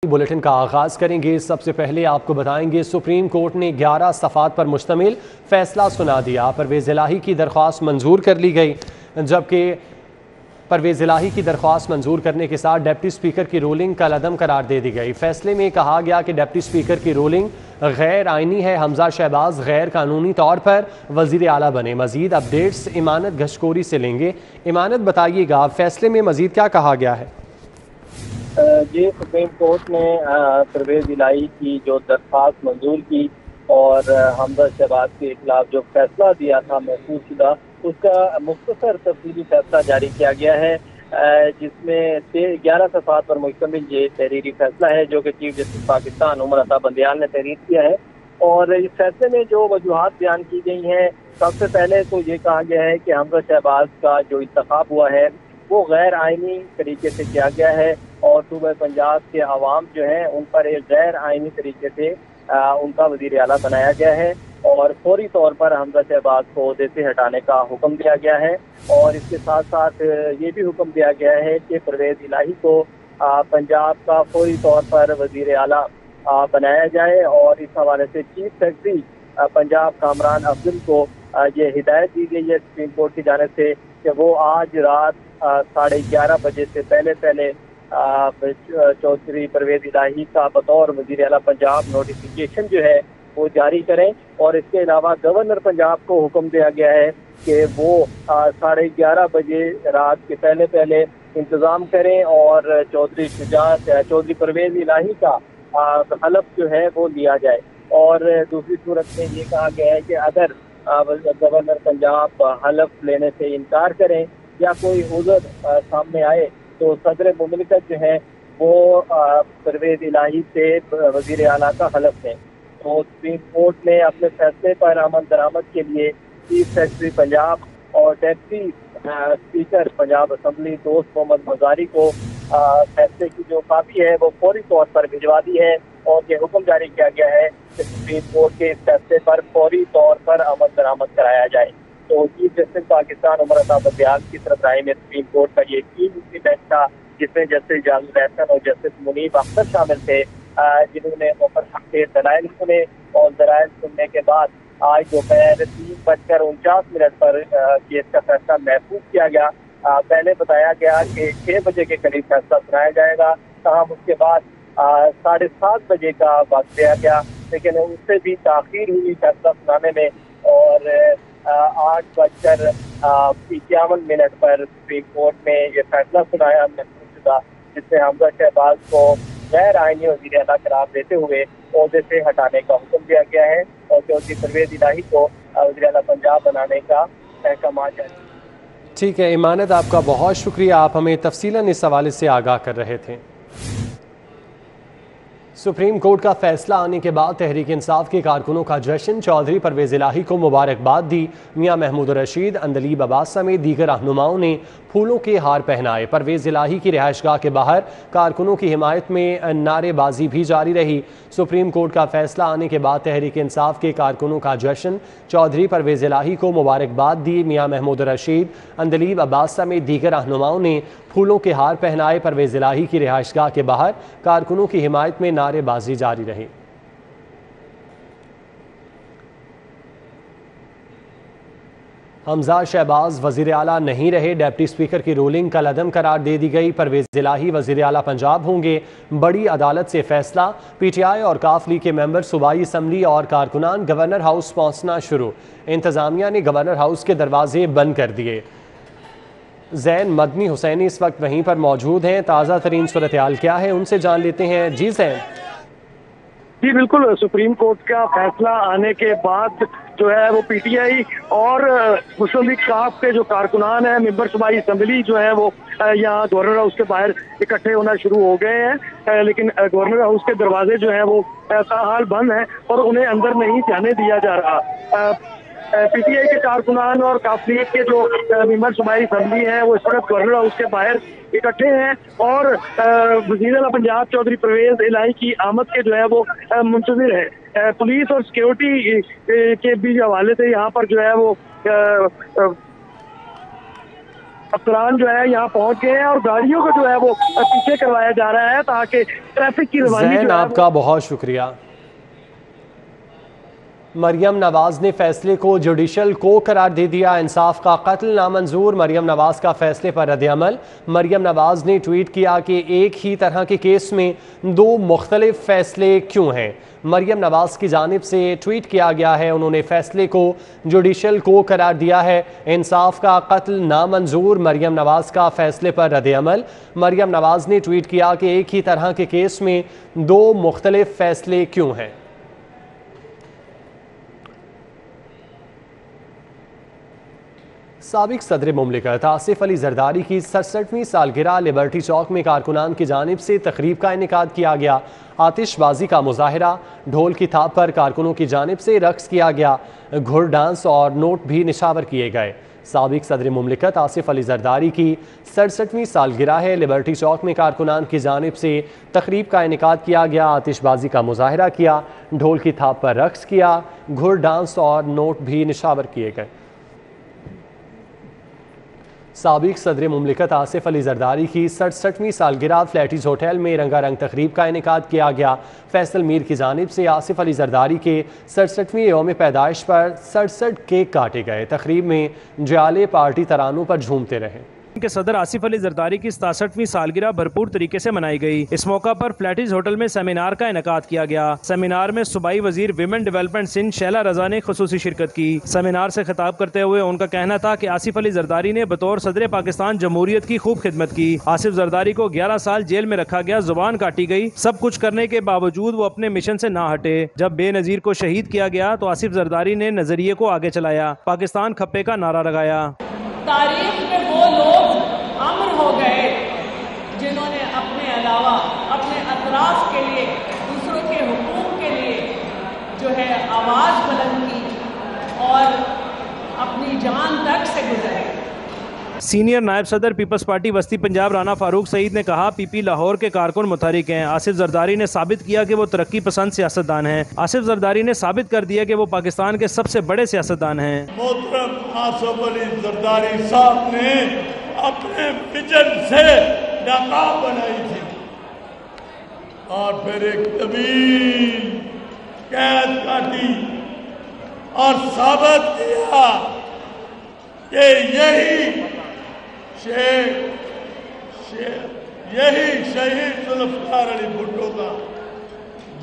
Bulletin का आगाज करेंगे। सबसे पहले आपको बताएंगे सुप्रीम कोर्ट ने 11 सफ़ात पर मुश्तमिल फैसला सुना दिया। परवेज़ इलाही की दरख्वास्त मंजूर कर ली गई, जबकि परवेज़ इलाही की दरख्वास्त मंजूर करने के साथ डिप्टी स्पीकर की रूलिंग कलअदम करार दे दी गई। फैसले में कहा गया कि डिप्टी स्पीकर की रूलिंग गैर आइनी है। हमजा शहबाज गैर कानूनी तौर पर वज़ीर आला बने। मजीद अपडेट्स इमानत घशकोरी से लेंगे। इमानत बताइएगा, फैसले में मजीद क्या कहा गया है? जी, सुप्रीम कोर्ट ने परवेज़ इलाही की जो दरख्वास्त मंजूर की और हमजा शहबाज के खिलाफ जो फैसला दिया था महफूज शुदा, उसका मुख्तसर तफसीली फैसला जारी किया गया है, जिसमें 11 सफ़ात पर मुश्तमिल ये तहरीरी फैसला है जो कि चीफ जस्टिस पाकिस्तान उमर अता बंदियाल ने तहरीर किया है। और इस फैसले में जो वजूहात बयान की गई हैं, सबसे पहले तो ये कहा गया है कि हमजा शहबाज का जो इंतखाब हुआ है वो गैर आइनी तरीके से किया गया है और सूबे पंजाब के अवाम जो हैं उन पर एक गैर आइनी तरीके से उनका वज़ीर आला बनाया गया है और फौरी तौर पर हमजा शहबाज को ओहदे से हटाने का हुक्म दिया गया है। और इसके साथ साथ ये भी हुक्म दिया गया है कि परवेज़ इलाही को पंजाब का फौरी तौर पर वज़ीर आला बनाया जाए। और इस हवाले से चीफ सेक्रेटरी पंजाब कामरान अब्दुल को ये हिदायत दी गई है सुप्रीम कोर्ट की जानिब से कि वो आज रात 11:30 बजे से पहले चौधरी परवेज़ इलाही का बतौर वज़ीर आला पंजाब नोटिफिकेशन जो है वो जारी करें। और इसके अलावा गवर्नर पंजाब को हुक्म दिया गया है कि वो 11:30 बजे रात के पहले इंतज़ाम करें और चौधरी परवेज़ इलाही का हलफ जो है वो लिया जाए। और दूसरी सूरत में ये कहा गया है कि अगर गवर्नर पंजाब हलफ लेने से इनकार करें या कोई उज़र सामने आए तो सदर मुमलिकत जो है वो परवेज़ इलाही से वज़ीर आला का हलफ लें। तो सुप्रीम कोर्ट ने अपने फैसले पर अमल दरामद के लिए चीफ सेक्रेटरी पंजाब और डिप्टी स्पीकर पंजाब असम्बली दोस्त मोहम्मद मज़ारी को फैसले की जो कापी है वो फौरी तौर पर भिजवा दी है और ये हुक्म जारी किया गया है कि सुप्रीम कोर्ट के इस फैसले पर फौरी तौर पर अमल दरामद कराया जाए। तो चीफ जस्टिस पाकिस्तान उमर अता बंदियाल की तरफ राय में सुप्रीम कोर्ट का ये 3 बेंच था, जिसमें जस्टिस जावेद एहसन और जस्टिस मुनीब अख्तर शामिल थे, जिन्होंने मुफस्सल दलाइल सुने और दलाइल सुनने के बाद आज दोपहर 3:49 पर केस का फैसला महफूज किया गया। पहले बताया गया कि 6 बजे के करीब फैसला सुनाया जाएगा, तमाम उसके बाद 7:30 बजे का वक्त दिया गया, लेकिन उससे भी ताख़ीर हुई फैसला सुनाने में और 8:51 पर सुप्रीम कोर्ट ने ये फैसला सुनाया महफूज शुदा, जिसमें हमजा शहबाज को गैर आइनी वज़ीर आला करार देते हुए ओहदे से हटाने का हुक्म दिया गया है और चौधरी परवेज़ इलाही को वज़ीर आला पंजाब बनाने का अहकाम जारी। ठीक है इमानत, आपका बहुत शुक्रिया, आप हमें तफसीलन इस हवाले से आगाह कर रहे थे। सुप्रीम कोर्ट का फैसला आने के बाद तहरीक इंसाफ के कारकुनों का जश्न। चौधरी परवेज़ इलाही को मुबारकबाद दी। मियां महमूद रशीद, अंदलीब अब्बास समेत दीगर रहनुमाओं ने फूलों के हार पहनाए। परवेज़ इलाही की रिहाइशगाह के बाहर कारकुनों की हिमायत में नारेबाजी भी जारी रही। सुप्रीम कोर्ट का फैसला आने के बाद तहरीक इंसाफ के कारकुनों का जश्न। चौधरी परवेज़ इलाही को मुबारकबाद दी। मियां महमूद रशीद, अंदलीब अब्बास समेत दीगर रहनुमाओं ने फूलों के हार पहनाए। परवेज़ इलाही की रिहाइशगाह के बाहर कारकुनों की हिमायत में नारेबाजी जारी रही। हमजा शहबाज वज़ीर आला नहीं रहे। डिप्टी स्पीकर की रूलिंग कलअदम करार दे दी गई। परवेज़ इलाही वज़ीर आला पंजाब होंगे। बड़ी अदालत से फैसला। पीटीआई और काफ लीग के मेंबर सूबाई असम्बली और कारकुनान गवर्नर हाउस पहुंचना शुरू। इंतज़ामिया ने गवर्नर हाउस के दरवाजे बंद कर दिए। ज़ैन मदनी हुसैनी इस वक्त वहीं पर मौजूद हैं। ताज़ा तरीन सूरत हाल क्या है उनसे जान लेते हैं। जी ज़ैन। जी बिल्कुल, सुप्रीम कोर्ट का फैसला आने के बाद जो है वो पीटीआई और मुस्लिम लीग काफ के जो कारकुनान हैं, मेंबर सूबाई असम्बली जो है वो यहाँ गवर्नर हाउस के बाहर इकट्ठे होना शुरू हो गए हैं, लेकिन गवर्नर हाउस के दरवाजे जो है वो ताहाल बंद हैं और उन्हें अंदर नहीं जाने दिया जा रहा। पीटीआई के कारकुनान और काफ लीग के जो मेंबर सूबाई असम्बली हैं वो इस वक्त गवर्नर हाउस के बाहर इकट्ठे हैं और वज़ीर आला पंजाब चौधरी परवेज़ इलाही की आमद के जो है वो मुंतज़िर है। पुलिस और सिक्योरिटी के भी हवाले से यहाँ पर जो है वो افسران جو ہے یہاں پہنچ گئے ہیں اور گاڑیوں کو جو ہے وہ پیچھے کروایا جا رہا ہے تاکہ ٹریفک کی روانی زین آپ کا بہت شکریہ۔ مریم نواز نے فیصلے کو جوڈیشل کو قرار دے دیا، انصاف کا قتل نامنظور، مریم نواز کا فیصلے پر رد عمل۔ مریم نواز نے ٹویٹ کیا کہ ایک ہی طرح کے کیس میں دو مختلف فیصلے کیوں ہیں؟ مریم نواز کی جانب سے ٹویٹ کیا گیا ہے، انہوں نے فیصلے کو جوڈیشل کو قرار دیا ہے، انصاف کا قتل نامنظور، مریم نواز کا فیصلے پر رد عمل۔ مریم نواز نے ٹویٹ کیا کہ ایک ہی طرح کے کیس میں دو مختلف فیصلے کیوں ہیں؟ سابق صدر مملکت آصف علی زرداری کی 67ویں سالگرہ لبرٹی چوک میں کارکنان کی جانب سے تقریب کا انعقاد کیا گیا۔ آتش بازی کا مظاہرہ، ڈھول کی تھاپ پر کارکنوں کی جانب سے رقص کیا گیا، گھڑ ڈانس اور نوٹ بھی نشاور کیے گئے۔ سابق صدر مملکت آصف علی زرداری کی 67ویں سالگرہ ہے، لبرٹی چوک میں کارکنان کی جانب سے تقریب کا انعقاد کیا گیا، آتش بازی کا مظاہرہ کیا، ڈھول کی تھاپ پر رقص کیا، گھڑ ڈانس اور نوٹ بھی نشاور کیے گئے۔ سابق صدر مملکت آصف علی زرداری کی 67ویں سالگرہ فلیٹیز ہوٹل میں رنگا رنگ تقریب کا انعقاد کیا گیا۔ فیصل میر کی جانب سے آصف علی زرداری کے 67ویں یوم پیدائش پر 67 کیک کاٹے گئے۔ تقریب میں جیالے پارٹی ترانوں پر جھومتے رہے۔ کے صدر آصف علی زرداری کی 67ویں سالگرہ بھرپور طریقے سے منائی گئی۔ اس موقع پر فلیٹیز ہوٹل میں سیمینار کا انعقاد کیا گیا۔ سیمینار میں صوبائی وزیر ویمن ڈیولپمنٹ سندھ شیلا رضا نے خصوصی شرکت کی۔ سیمینار سے خطاب کرتے ہوئے ان کا کہنا تھا کہ آصف علی زرداری نے بطور صدر پاکستان جمہوریت کی خوب خدمت کی۔ آصف زرداری کو 11 سال جیل میں رکھا گیا، زبان کاٹی گئی، سب کچھ کرنے کے باوجود وہ اپنے مشن سے نہ ہٹے۔ جب بے نظیر کو شہید کیا گیا تو آصف زرداری نے نظریے کو آگے چلایا، پاکستان کھپے کا نعرہ لگایا۔ تاریخ میں وہ لوگ امر ہو گئے جنہوں نے اپنے علاوہ اپنے اطراف کے لیے، دوسروں کے حقوق کے لیے جو ہے آواز بلند کی اور اپنی جان تک سے گزرے۔ سینئر نائب صدر پیپلز پارٹی وسطی پنجاب رانا فاروق سعید نے کہا پی پی لاہور کے کارکن متحرک ہیں۔ آصف زرداری نے ثابت کیا کہ وہ ترقی پسند سیاستدان ہیں۔ آصف زرداری نے ثابت کر دیا کہ وہ پاکستان کے سب سے بڑے سیاستدان ہیں۔ محترم آصف علی زرداری صاحب نے اپنے ویژن سے ناکام بنائی تھی اور پھر ایک طویل قید کاٹی اور ثابت کیا کہ یہی شہید ذوالفقار علی بھٹو کا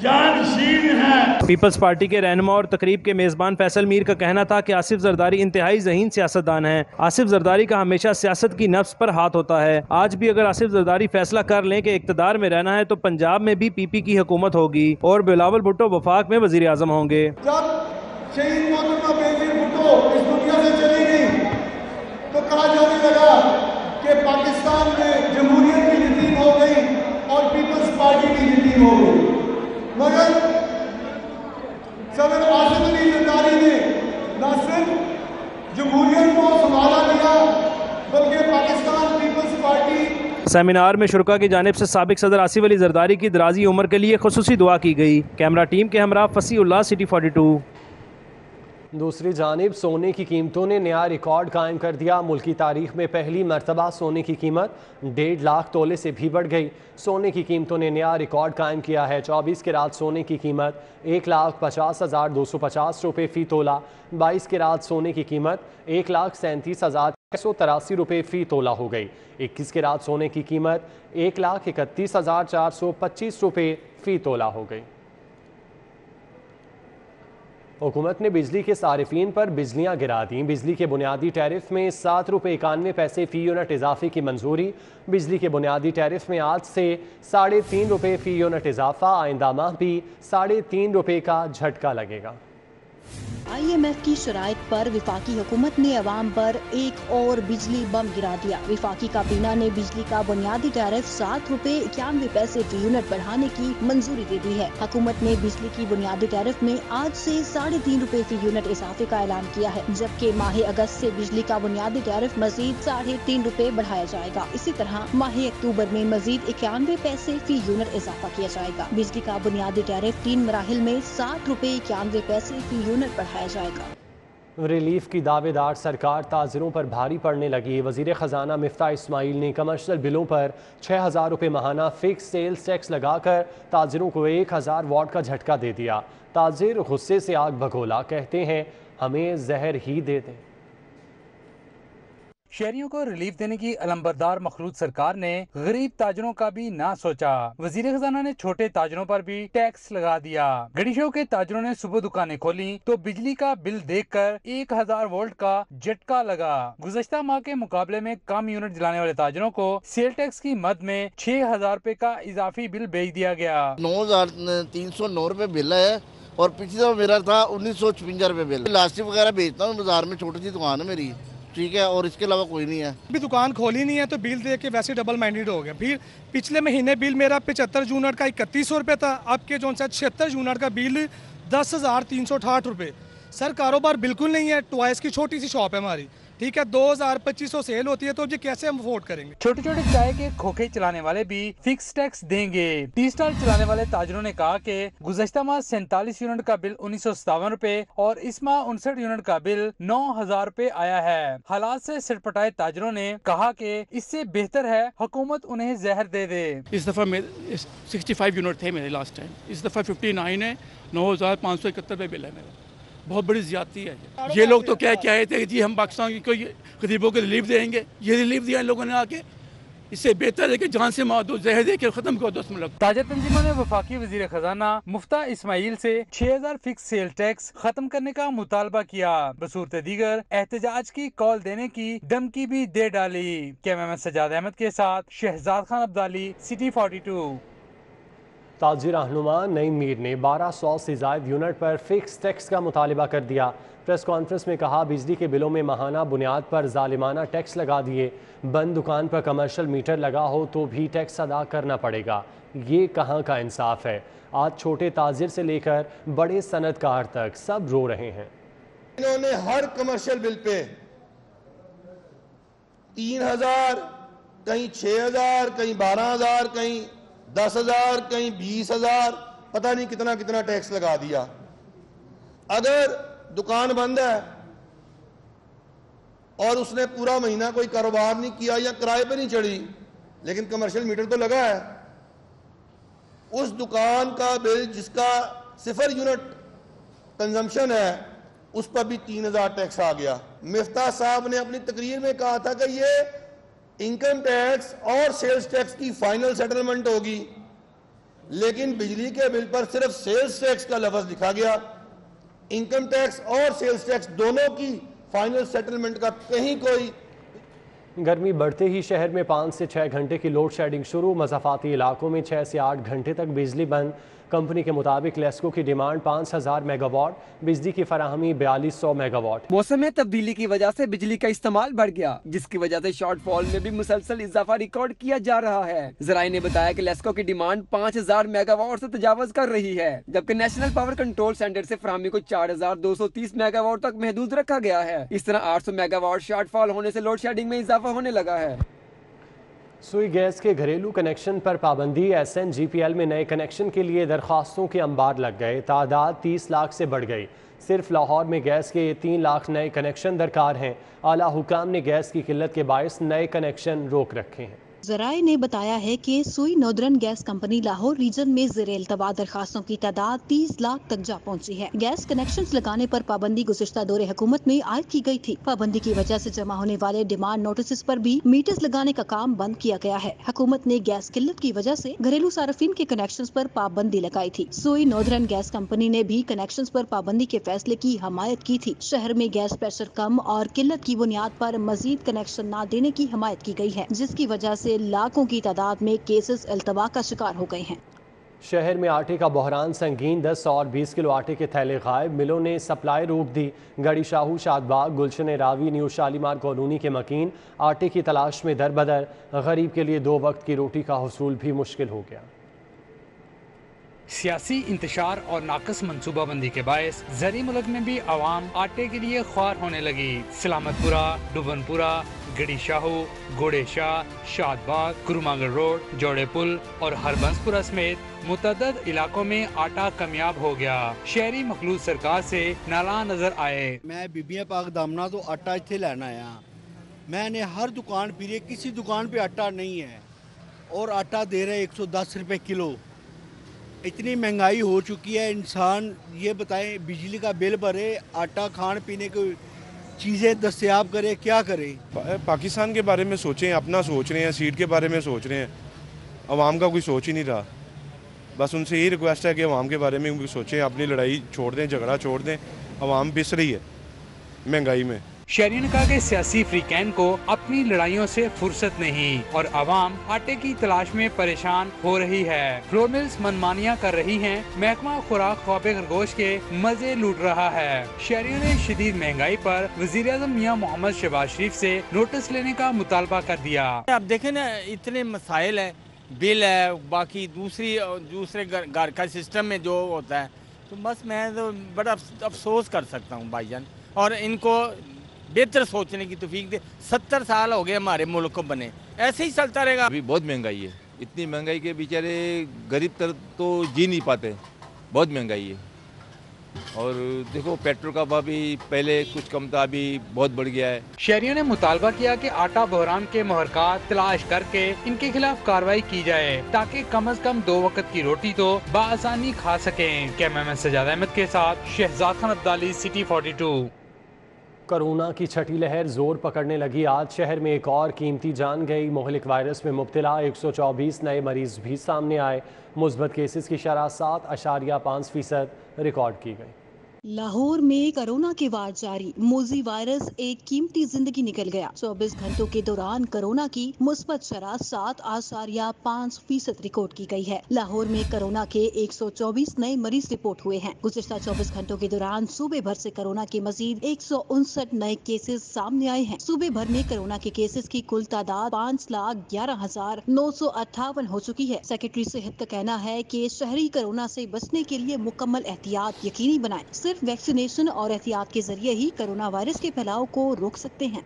جانشین ہے۔ پیپلز پارٹی کے رہنما اور تقریب کے میزبان فیصل میر کا کہنا تھا کہ آصف زرداری انتہائی ذہین سیاستدان ہیں۔ آصف زرداری کا ہمیشہ سیاست کی نفس پر ہاتھ ہوتا ہے۔ آج بھی اگر آصف زرداری فیصلہ کر لیں کہ اقتدار میں رہنا ہے تو پنجاب میں بھی پی پی کی حکومت ہوگی اور بلاول بھٹو وفاق میں وزیر اعظم ہوں گے۔ جب شہید محترمہ بینظیر بھٹو اس دنیا سے چلی گئی تو کہا جانے لگا کہ پاکستان میں جمہوریت کی نصیب ہو گئی اور پیپلز پارٹی کی نصیب ہو گئی، مگر صدر آصف علی زرداری نے نہ صرف جمہوریت کو سنبھالا دیا بلکہ پاکستان پیپلز پارٹی۔ سیمینار میں شرکا کی جانب سے سابق صدر آصف علی زرداری کی درازی عمر کے لیے خصوصی دعا کی گئی۔ کیمرہ ٹیم کے ہمراہ فصیح اللہ، سٹی 42۔ دوسری جانب سونے کی قیمتوں نے نیا ریکارڈ قائم کر دیا۔ ملکی تاریخ میں پہلی مرتبہ سونے کی قیمت 1.5 لاکھ تولے سے بھی بڑھ گئی۔ سونے کی قیمتوں نے نیا ریکارڈ قائم کیا ہے۔ 24 کیرات سونے کی قیمت 1,50,250 روپے فی تولہ، 22 کیرات سونے کی قیمت 1,37,683 روپے فی تولہ ہو گئی۔ 21 کیرات سونے کی قیمت 1,31,425 روپے فی تولہ ہو گئی۔ حکومت نے بجلی کے صارفین پر بجلیاں گرا دیں۔ بجلی کے بنیادی ٹیرف میں 7 روپے 91 پیسے فی یونٹ اضافے کی منظوری۔ بجلی کے بنیادی ٹیرف میں آج سے 3.5 روپے فی یونٹ اضافہ، آئندہ ماہ بھی 3.5 روپے کا جھٹکا لگے گا۔ IMF کی شرائط پر وفاقی حکومت نے عوام پر ایک اور بجلی بم گرا دیا۔ وفاقی کابینہ نے بجلی کا بنیادی ٹیرف 7 روپے 91 پیسے فی یونٹ بڑھانے کی منظوری دے دی ہے۔ حکومت نے بجلی کی بنیادی ٹیرف میں آج سے 3.5 روپے فی یونٹ اضافے کا اعلان کیا ہے، جبکہ ماہ اگست سے بجلی کا بنیادی ٹیرف مزید 3.5 روپے بڑھایا جائے گا۔ اسی طرح ماہ اکتوبر میں مزید 91 پیسے فی یونٹ اضافہ کیا جائے گا۔ بجلی کا بنیادی ٹیرف 3 مراحل میں 7 روپے 91 پیسے فی یونٹ بڑھایا جائے گا۔ ریلیف کی دعوے دار سرکار تاجروں پر بھاری پڑنے لگی۔ وزیر خزانہ مفتاح اسماعیل نے کمرشل بلوں پر 6,000 روپے ماہانہ فکس سیلز ٹیکس لگا کر تاجروں کو 1,000 واٹ کا جھٹکا دے دیا۔ تاجر غصے سے آگ بھگولا، کہتے ہیں ہمیں زہر ہی دے دیں۔ شہریوں کو ریلیف دینے کی علمبردار مخلوط سرکار نے غریب تاجروں کا بھی نہ سوچا۔ وزیر خزانہ نے چھوٹے تاجروں پر بھی ٹیکس لگا دیا۔ گڑی شو کے تاجروں نے صبح دکانیں کھولی تو بجلی کا بل دیکھ کر 1,000 وولٹ کا جھٹکا لگا۔ گزشتہ ماہ کے مقابلے میں کم یونٹ جلانے والے تاجروں کو سیل ٹیکس کی مد میں 6,000 روپے کا اضافی بل بھیج دیا گیا۔ 9,309 روپے بل ہے اور پچھلی دفعہ میرا تھا 1,956 روپے بل۔ لاسٹک وغیرہ بیچتا ہوں بازار میں، چھوٹی سی دکان ہے میری، ٹھیک ہے، اور اس کے علاوہ کوئی نہیں ہے۔ ابھی دکان کھولی نہیں ہے تو بل دیکھ کے ویسے ڈبل مائنڈیڈ ہو گیا۔ پھر پچھلے مہینے بل میرا 75 یونٹ کا 3,100 روپے تھا، اب کے جو 76 یونٹ کا بل 10,368 روپے۔ سر کاروبار بالکل نہیں ہے، ٹوائس کی چھوٹی سی شاپ ہے ہماری، ٹھیک ہے، 2,000-2,500 سیل ہوتی ہے تو یہ کیسے ہم افورڈ کریں گے؟ چھوٹے چھوٹے چائے کے کھوکھے چلانے والے بھی فکس ٹیکس دیں گے۔ ٹی اسٹال چلانے والے تاجروں نے کہا کہ گزشتہ ماہ 47 یونٹ کا بل 1,957 روپے اور اس ماہ 59 یونٹ کا بل 9,000 روپے آیا ہے۔ حالات سے سرپٹائے تاجروں نے کہا کہ اس سے بہتر ہے حکومت انہیں زہر دے دے۔ اس دفعہ 65 یونٹ تھے میرے لاسٹ ٹائم، اس دفعہ 59 ہے، 9,571 روپے بل ہے میرا۔ بہت بڑی زیادتی ہے۔ یہ لوگ تو کیا کہے تھے کہ جی ہم پاکستان کی کوئی غریبوں کو ریلیف دیں گے، یہ ریلیف دیا ان لوگوں نے آ کے، اس سے بہتر ہے کہ جان سے مار دو، زہر دے کے ختم کر دو اس ملک۔ تاجر تنظیموں نے وفاقی وزیر خزانہ مفتاح اسماعیل سے 6,000 فکس سیل ٹیکس ختم کرنے کا مطالبہ کیا۔ بصورت دیگر احتجاج کی کال دینے کی دھمکی بھی دے ڈالی۔ کیمرہ سجاد احمد کے ساتھ شہزاد خان عبدالی، سٹی 42۔ تاجر رہنما نعیم میر نے 1,200 سے زائد یونٹ پر فکس ٹیکس کا مطالبہ کر دیا۔ پریس کانفرنس میں کہا بجلی کے بلوں میں ماہانہ بنیاد پر ظالمانہ ٹیکس لگا دیے، بند دکان پر کمرشل میٹر لگا ہو تو بھی ٹیکس ادا کرنا پڑے گا، یہ کہاں کا انصاف ہے؟ آج چھوٹے تاجر سے لے کر بڑے صنعت کار تک سب رو رہے ہیں۔ انہوں نے ہر کمرشل بل پہ 3,000، کہیں 6,000، کہیں 12,000، کہیں 10,000، کہیں 20,000، پتہ نہیں کتنا کتنا ٹیکس لگا دیا۔ اگر دکان بند ہے اور اس نے پورا مہینہ کوئی کاروبار نہیں کیا یا کرائے پہ نہیں چڑھی لیکن کمرشل میٹر تو لگا ہے، اس دکان کا بل جس کا 0 یونٹ کنزمپشن ہے اس پر بھی 3,000 ٹیکس آ گیا۔ مفتاح صاحب نے اپنی تقریر میں کہا تھا کہ یہ انکم ٹیکس اور سیلز ٹیکس کی فائنل سیٹلمنٹ ہوگی، لیکن بجلی کے بل پر صرف سیلز ٹیکس کا لفظ لکھا گیا، انکم ٹیکس اور سیلز ٹیکس دونوں کی فائنل سیٹلمنٹ کا کہیں کوئی۔ گرمی بڑھتے ہی شہر میں 5 سے 6 گھنٹے کی لوڈ شیڈنگ شروع، مضافاتی علاقوں میں 6 سے 8 گھنٹے تک بجلی بند۔ کمپنی کے مطابق لیسکو کی ڈیمانڈ 5,000 میگا واٹ، بجلی کی فراہمی 4,200 میگا واٹ۔ موسم میں تبدیلی کی وجہ سے بجلی کا استعمال بڑھ گیا، جس کی وجہ سے شارٹ فال میں بھی مسلسل اضافہ ریکارڈ کیا جا رہا ہے۔ ذرائع نے بتایا کہ لیسکو کی ڈیمانڈ 5,000 میگا واٹ سے تجاوز کر رہی ہے، جبکہ نیشنل پاور کنٹرول سینٹر سے فراہمی کو 4,230 میگا واٹ تک محدود رکھا گیا ہے۔ اس طرح 800 میگا واٹ شارٹ فال ہونے سے لوڈ شیڈنگ میں اضافہ ہونے لگا ہے۔ سوئی گیس کے گھریلو کنیکشن پر پابندی، SNGPL میں نئے کنیکشن کے لیے درخواستوں کے انبار لگ گئے، تعداد 30 لاکھ سے بڑھ گئی۔ صرف لاہور میں گیس کے 3 لاکھ نئے کنیکشن درکار ہیں۔ اعلیٰ حکام نے گیس کی قلت کے باعث نئے کنیکشن روک رکھے ہیں۔ ذرائع نے بتایا ہے کہ سوئی نودرن گیس کمپنی لاہور ریجن میں زیر التوا درخواستوں کی تعداد 30 لاکھ تک جا پہنچی ہے۔ گیس کنیکشنز لگانے پر پابندی گزشتہ دور حکومت میں عائد کی گئی تھی۔ پابندی کی وجہ سے جمع ہونے والے ڈیمانڈ نوٹسز پر بھی میٹرز لگانے کا کام بند کیا گیا ہے۔ حکومت نے گیس قلت کی وجہ سے گھریلو صارفین کے کنیکشنز پر پابندی لگائی تھی۔ سوئی نودرن گیس کمپنی نے بھی کنیکشنز پر پابندی کے فیصلے کی حمایت کی تھی۔ شہر میں گیس پریشر کم اور قلت کی بنیاد پر مزید کنیکشن نہ دینے کی حمایت کی گئی ہے، جس کی وجہ سے لاکھوں کی تعداد میں کیسز التوا کا شکار ہو گئے ہیں۔ شہر میں آٹے کا بحران سنگین، 10 اور 20 کلو آٹے کے تھیلے غائب، ملوں نے سپلائی روک دی۔ گڑی شاہو، شاد باغ، گلشن راوی، نیو شالیمار کالونی کے مکین آٹے کی تلاش میں دربدر، غریب کے لیے 2 وقت کی روٹی کا حصول بھی مشکل ہو گیا۔ सियासी इंतशार और नाकस मनसूबाबंदी के बायस ज़री मुल्क में भी आवाम आटे के लिए ख्वार होने लगी। सलामतपुरा, डुबनपुरा, गड़ी शाहू, गोड़े शाह, शादबाग, कुरुमागढ़ रोड, जोड़े पुल और हरबंसपुरा समेत मुतअद्दिद इलाकों में आटा कमियाब हो गया। शहरी मखलूत सरकार से नाराज नजर आए। मैं बीबियां पाक दामना तो आटा इत्थे लेना आया। मैंने हर दुकान फिरी, किसी दुकान पे आटा नहीं है और आटा दे रहे 110 रुपए किलो। इतनी महंगाई हो चुकी है, इंसान ये बताएं बिजली का बिल भरे, आटा खान पीने की चीज़ें दस्तयाब करे, क्या करे। पाकिस्तान के बारे में सोचें, अपना सोच रहे हैं, सीट के बारे में सोच रहे हैं, अवाम का कोई सोच ही नहीं रहा। बस उनसे यही रिक्वेस्ट है कि अवाम के बारे में सोचें, अपनी लड़ाई छोड़ दें, झगड़ा छोड़ दें। अवाम पिस रही है महंगाई में। शहरियों ने कहा कि सियासी फ्रीकैन को अपनी लड़ाइयों से फुर्सत नहीं और आवाम आटे की तलाश में परेशान हो रही है। फ्लोर मिल्स मनमानियां कर रही हैं, महकमा खुराक ख्वाबे खरगोश के मजे लूट रहा है। शहरियों ने शदीद महंगाई पर वज़ीर-ए-आज़म मियां मोहम्मद शहबाज शरीफ से नोटिस लेने का मुतालबा कर दिया। आप देखें ना, इतने मसाइल है, बिल है, बाकी दूसरे घर का सिस्टम में जो होता है, तो बस मैं तो बड़ा अफसोस कर सकता हूँ भाईजान। और इनको बेहतर सोचने की तौफीक दे। 70 साल हो गए हमारे मुल्क को बने, ऐसे ही चलता रहेगा। अभी बहुत महंगाई है, इतनी महंगाई के बेचारे गरीब तर तो जी नहीं पाते, बहुत महंगाई है। और देखो पेट्रोल का भाव भी पहले कुछ कम था, अभी बहुत बढ़ गया है। शहरियों ने मुतालबा किया कि आटा बहरान के महरकात तलाश करके इनके खिलाफ कार्रवाई की जाए ताकि कम अज कम 2 वक्त की रोटी तो बआसानी खा सकें। कैमरामैन सजाद अहमद के साथ शहजाद खान अब्दाली, सिटी 42। कोरोना की छठी लहर जोर पकड़ने लगी। आज शहर में एक और कीमती जान गई। मोहलिक वायरस में मुब्तला 124 नए मरीज भी सामने आए। मुस्बत केसेस की शरह 7.5% रिकॉर्ड की गई। लाहौर में कोरोना के वार जारी। मोजी वायरस एक कीमती जिंदगी निकल गया। 24 घंटों के दौरान कोरोना की मुस्बत शरह 7.5% रिकॉर्ड की गई है। लाहौर में कोरोना के 124 नए मरीज रिपोर्ट हुए हैं। गुज़िश्ता 24 घंटों के दौरान सूबे भर से कोरोना के मजीद 159 नए केसेस सामने आए हैं। सूबे भर में कोरोना के केसेस की कुल तादाद 5,11,958 हो चुकी है। सेक्रेटरी सेहत का कहना है कि शहरी कोरोना से बचने के लिए मुकम्मल एहतियात यकीनी बनाएं। सिर्फ वैक्सीनेशन और एहतियात के जरिए ही कोरोना वायरस के फैलाव को रोक सकते हैं।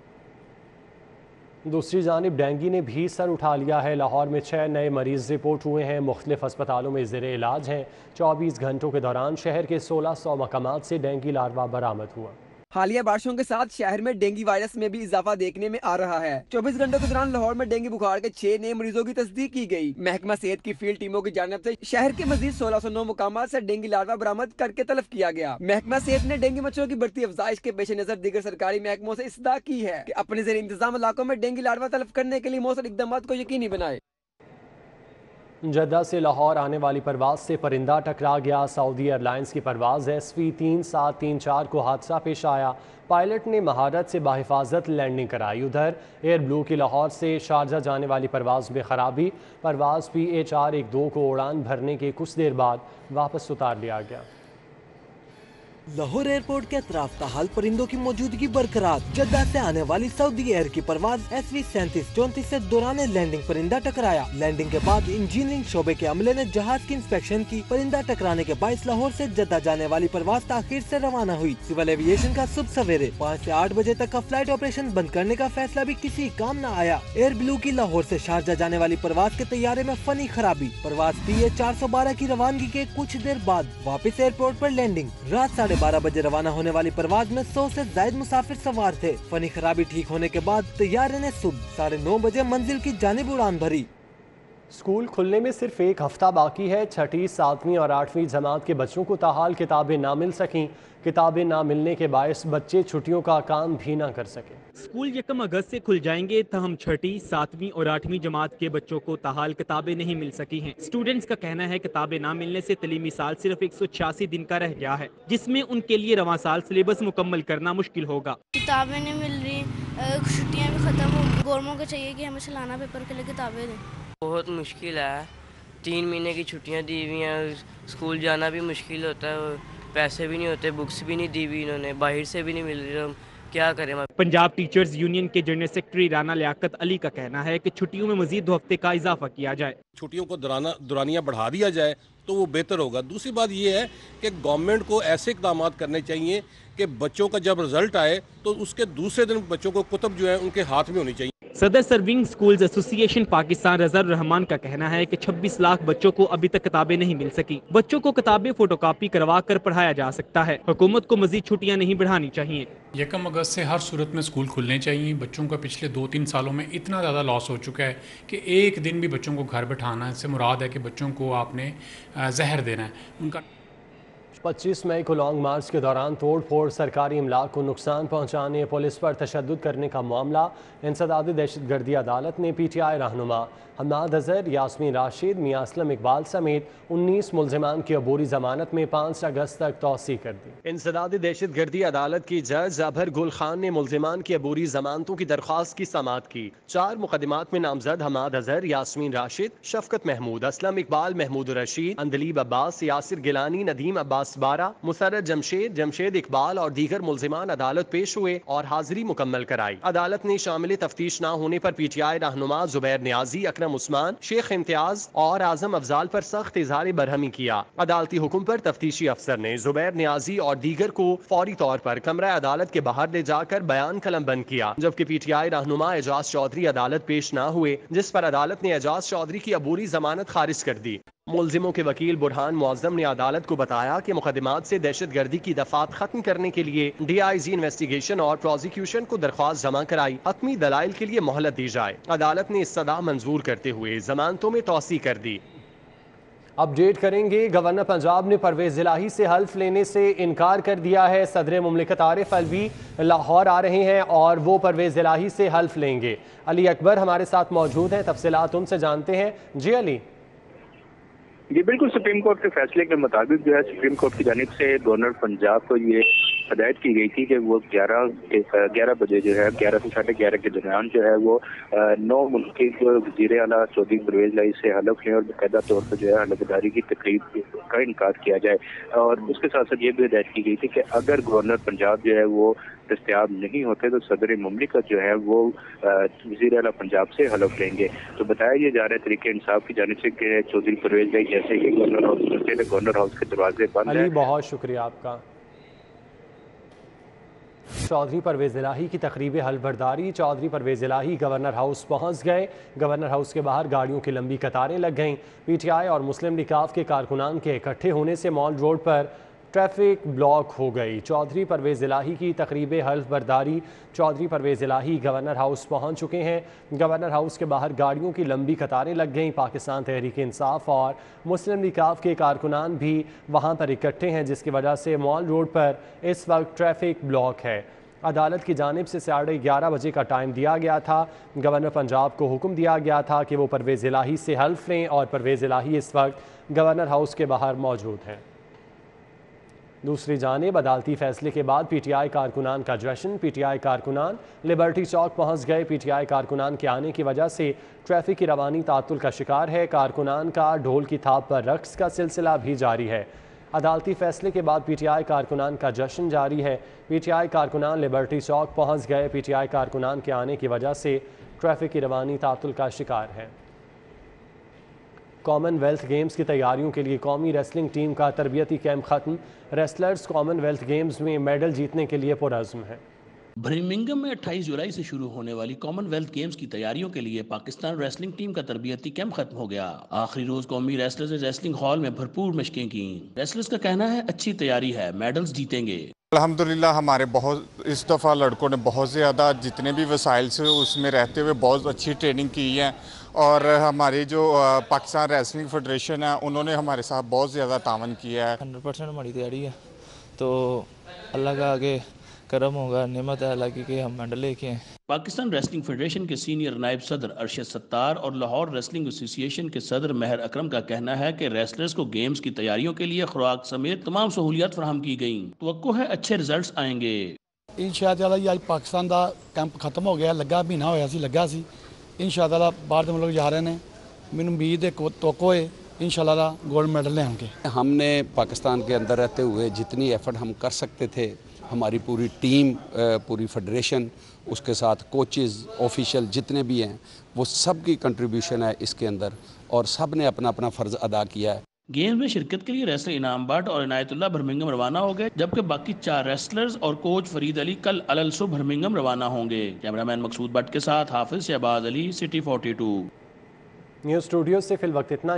दूसरी जानिब डेंगू ने भी सर उठा लिया है। लाहौर में 6 नए मरीज रिपोर्ट हुए हैं। मुख्तलिफ अस्पतालों में ज़ेरे इलाज हैं। 24 घंटों के दौरान शहर के 1600 मकामात से डेंगू लार्वा बरामद हुआ। हालिया बारिशों के साथ शहर में डेंगू वायरस में भी इजाफा देखने में आ रहा है। 24 घंटों के दौरान लाहौर में डेंगू बुखार के 6 नए मरीजों की तस्दीक की गई। महकमा सेहत की फील्ड टीमों की जानिब से शहर के मजीद 1609 मुकामात से डेंगू लार्वा बरामद करके तलब किया गया। महकमा सेहत ने डेंगू मच्छरों की बढ़ती अफजाइश के पेश नजर दीगर सरकारी महकमों से इस्तदा की है कि अपने ज़ेर इंतजाम इलाकों में डेंगू लार्वा तलब करने के लिए मौसर इक़दाम को यकीनी बनाए। जद्दा से लाहौर आने वाली परवाज से परिंदा टकरा गया। सऊदी एयरलाइंस की परवाज SV 3734 को हादसा पेश आया। पायलट ने महारत से बाहिफाजत लैंडिंग कराई। उधर एयर ब्लू की लाहौर से शारजा जाने वाली परवाज में खराबी। परवाज PH-412 को उड़ान भरने के कुछ देर बाद वापस उतार लिया गया। लाहौर एयरपोर्ट के अतराफ ताहाल परिंदों की मौजूदगी बरकरार। जद्दा से आने वाली सऊदी एयर की परवाज SV 3734 से दौरान लैंडिंग परिंदा टकराया। लैंडिंग के बाद इंजीनियरिंग शोबे के अमले ने जहाज की इंस्पेक्शन की। परिंदा टकराने के बायस लाहौर से जद्दा जाने वाली परवाज ताखीर से रवाना हुई। सिविल एविएशन का सुबह सवेरे 5 से 8 बजे तक का फ्लाइट ऑपरेशन बंद करने का फैसला भी किसी काम न आया। एयर ब्लू की लाहौर से शारजा जाने वाली परवाज के तैयारे में फनी खराबी। परवाज PH-412 की रवानगी के कुछ देर बाद वापस एयरपोर्ट पर लैंडिंग। रात 12:30 बजे रवाना होने वाली परवाज में 100 से ज्यादा मुसाफिर सवार थे। फनी खराबी ठीक होने के बाद तैयारे ने सुबह 9:30 बजे मंजिल की जानिब उड़ान भरी। स्कूल खुलने में सिर्फ एक हफ्ता बाकी है। 6ठी, 7वीं और 8वीं जमात के बच्चों को ताहाल किताबें ना मिल सकीं। किताबें ना मिलने के बायस बच्चे छुट्टियों का काम भी ना कर सके। स्कूल 1 अगस्त से खुल जाएंगे, तहम 6ठी, 7वीं और 8वीं जमात के बच्चों को ताहाल किताबें नहीं मिल सकी हैं। स्टूडेंट्स का कहना है किताबें ना मिलने से तलीमी साल सिर्फ 186 दिन का रह गया है, जिसमें उनके लिए रवां साल सिलेबस मुकम्मल करना मुश्किल होगा। किताबें नहीं मिल रही, छुट्टियाँ भी खत्म हो। गवर्नमेंट को चाहिए कि हमें सालाना पेपर के लिए किताबें दें। बहुत मुश्किल है, 3 महीने की छुट्टियाँ दी हुई हैं, स्कूल जाना भी मुश्किल होता है, पैसे भी नहीं होते, बुक्स भी नहीं दी हुई इन्होंने, बाहर से भी नहीं मिल रही, क्या करें। पंजाब टीचर्स यूनियन के जनरल सेक्रेटरी राना लियाकत अली का कहना है कि छुट्टियों में मजीद 2 हफ्ते का इजाफा किया जाए। छुट्टियों को दुरानिया बढ़ा दिया जाए तो वो बेहतर होगा। दूसरी बात ये है कि गवर्नमेंट को ऐसे इक़दाम करने चाहिए कि बच्चों का जब रिजल्ट आए तो उसके दूसरे दिन बच्चों को कुतुब जो है उनके हाथ में होनी चाहिए। सदर सर्विंग स्कूल्स एसोसिएशन पाकिस्तान रज़ा रहमान का कहना है कि 26 लाख बच्चों को अभी तक किताबें नहीं मिल सकी। बच्चों को किताबें फोटोकॉपी करवा कर पढ़ाया जा सकता है। हुकूमत को मजीद छुट्टियां नहीं बढ़ानी चाहिए। 1 अगस्त से हर सूरत में स्कूल खुलने चाहिए। बच्चों का पिछले 2-3 सालों में इतना ज़्यादा लॉस हो चुका है कि एक दिन भी बच्चों को घर बैठाना, इससे मुराद है कि बच्चों को आपने जहर देना है। उनका 25 मई को लॉन्ग मार्च के दौरान तोड़ फोड़, सरकारी इमलाक को नुकसान पहुंचाने, पुलिस पर तशद्दुद करने का मामला इंसदादी दहशतगर्दी अदालत ने PTI रहनुमा हम्माद अजहर, यास्मीन राशिद, मियां असलम इकबाल समेत 19 मुल्जिमान की अबूरी जमानत में 5 अगस्त तक तौसी कर दी। इंसदादी दहशतगर्दी अदालत की जज अभर गुल खान ने मुल्जिमान की अबूरी जमानतों की दरख्वास्त की समाअत की। 4 मुकदमात में नामजद हम्माद अजहर, यास्मीन राशिद, शफकत महमूद, असलम इकबाल, महमूद रशीद, अंदलीब अब्बास, यासिर गिलानी, नदीम अब्बास बारा, मुसर्रत जमशेद, जमशेद इकबाल और दीगर मुल्जिमान अदालत पेश हुए और हाजिरी मुकम्मल कराई। अदालत ने शामिल तफ्तीश न होने पर PTI रहनुमा जुबैर नियाजी, अकरम उस्मान, शेख इम्तियाज और आजम अफजाल पर सख्त इजहार बरहमी किया। अदालती हुक्म पर तफ्तीशी अफसर ने जुबैर नियाजी और दीगर को फौरी तौर पर कमरा अदालत के बाहर ले जाकर बयान कलम बंद किया, जबकि PTI रहनुमा एजाज चौधरी अदालत पेश न हुए, जिस पर अदालत ने एजाज चौधरी की अबूरी जमानत खारिज कर दी। मुल्जिमों के वकील बुरहान मुअज्जम ने अदालत को बताया कि मुकदमात से दहशतगर्दी की दफात खत्म करने के लिए DIG इन्वेस्टिगेशन और प्रोसिक्यूशन को दरख्वास्त जमा कराई, हतमी दलाइल के लिए मोहलत दी जाए। अदालत ने इस्तदा मंजूर करते हुए जमानतों में तौसी कर दी। अपडेट करेंगे, गवर्नर पंजाब ने परवेज इलाही से हल्फ लेने से इनकार कर दिया है। सदर मुमलिकत आरिफ अलवी लाहौर आ रहे हैं और वो परवेज इलाही से हल्फ लेंगे। अली अकबर हमारे साथ मौजूद हैं, तफसीलात उनसे जानते हैं। जी अली। जी बिल्कुल, सुप्रीम कोर्ट के फैसले के मुताबिक जो है सुप्रीम कोर्ट की जानिब से गवर्नर पंजाब को ये हदायत की गई थी कि वो 11 बजे जो है 11 से 11:30 के दरमियान जो है वो 9 मुल्क के वज़ीर आला चौधरी परवेज इलाही से हलफ लें और बाकायदा तौर पर जो है हलफदारी की तकरीब का इनकार किया जाए। और उसके साथ साथ ये भी हदायत की गई थी कि अगर गवर्नर पंजाब जो है वो दस्तयाब नहीं होते तो सदर मुमलिकत जो है वो वज़ीर आला पंजाब से हलफ लेंगे। तो बताया ये जा रहा है तरीके इंसाफ की जानिब से कि चौधरी परवेज इलाही जैसे ही गवर्नर हाउस पहुंचे तो गवर्नर हाउस के दरवाजे बंद हैं। बहुत शुक्रिया आपका। चौधरी परवेज इलाही की तकरीब हलफबरदारी। चौधरी परवेज इलाही गवर्नर हाउस पहुंच गए। गवर्नर हाउस के बाहर गाड़ियों की लंबी कतारें लग गईं। PTI और मुस्लिम लीग के कारकुनान के इकट्ठे होने से मॉल रोड पर ट्रैफिक ब्लॉक हो गई। चौधरी परवेज इलाही की तकरीब हल्फ-बरदारी। चौधरी परवेज इलाही गवर्नर हाउस पहुंच चुके हैं। गवर्नर हाउस के बाहर गाड़ियों की लंबी कतारें लग गईं। पाकिस्तान तहरीक इंसाफ और मुस्लिम लीग के कारकुनान भी वहां पर इकट्ठे हैं, जिसकी वजह से मॉल रोड पर इस वक्त ट्रैफिक ब्लॉक है। अदालत की जानिब से 11:30 बजे का टाइम दिया गया था। गवर्नर पंजाब को हुक्म दिया गया था कि वो परवेज इलाही से हल्फ लें और परवेज इलाही इस वक्त गवर्नर हाउस के बाहर मौजूद हैं। दूसरी जानिब अदालती फैसले के बाद PTI कारकुनान का जश्न। PTI कारकुनान लिबर्टी चौक पहुंच गए। PTI कारकुनान के आने की वजह से ट्रैफिक की रवानी तातुल का शिकार है। कारकुनान का ढोल की थाप पर रक्स का सिलसिला भी जारी है। अदालती फैसले के बाद PTI कारकुनान का जश्न जारी है। PTI कारकुनान लिबर्टी चौक पहुंच गए। PTI कारकुनान के आने की वजह से ट्रैफिक की रवानी तातुल का शिकार है। कॉमनवेल्थ गेम्स की तैयारियों के लिए कौमी रेसलिंग टीम का तरबियती कैंप खत्म। रेसलर्स कॉमनवेल्थ गेम्स में मेडल जीतने के लिए पुरअज़्म हैं। बर्मिंघम में 28 जुलाई से शुरू होने वाली कॉमनवेल्थ गेम्स की तैयारियों के लिए पाकिस्तान रेसलिंग टीम का तरबियती कैंप खत्म हो गया। आखिरी रोज कौमी रेसलर्स ने रेसलिंग हॉल में भरपूर मशकें की। रेसलर्स का कहना है अच्छी तैयारी है, मेडल्स जीतेंगे। अल्हम्दुलिल्लाह हमारे इस दफ़ा लड़कों ने बहुत ज़्यादा जितने भी वसाइल से उसमें रहते हुए बहुत अच्छी ट्रेनिंग की है और हमारी जो पाकिस्तान रेसलिंग फेडरेशन है उन्होंने हमारे साथ बहुत ज़्यादा तावन किया है। 100% हमारी तैयारी है, तो अल्लाह का आगे करम होगा, नेमत है अल्लाह की कि हम मेडल लेके हैं। पाकिस्तान रेसलिंग फेडरेशन के सीनियर नायब सदर अरशद सत्तार और लाहौर रेसलिंग एसोसिएशन के सदर महर अकरम का कहना है कि रेसलर्स को गेम्स की तैयारियों के लिए खुराक समेत तमाम सहूलियात फराहम की गई। तवक्को है अच्छे रिजल्ट्स आएंगे। इंशाअल्लाह आज पाकिस्तान का कैंप खत्म हो गया, लगा महीना होया सी लगा सी। इंशाअल्लाह बाहर के मुल्क जा रहे हैं, मैनूं उम्मीद है तवक्को है इंशाअल्लाह गोल्ड मेडल लेंगे। हमने पाकिस्तान के अंदर रहते हुए जितनी एफर्ट हम कर सकते थे, हमारी पूरी टीम, पूरी फेडरेशन, उसके साथ कोचेज़, ऑफिशियल जितने भी हैं, वो सब की कंट्रीब्यूशन है इसके अंदर और सब ने अपना अपना फ़र्ज़ अदा किया है। गेम्स में शिरकत के लिए रेसलर इनाम बट और इनायतुल्लाह बर्मिंघम रवाना हो गए, जबकि बाकी 4 रेसलर्स और कोच फरीद अली कल अलसो बर्मिंघम रवाना होंगे। कैमरामैन मकसूद बट के साथ Hafiz Shahbaz Ali, city 42। News studio से फिल वक्त इतना।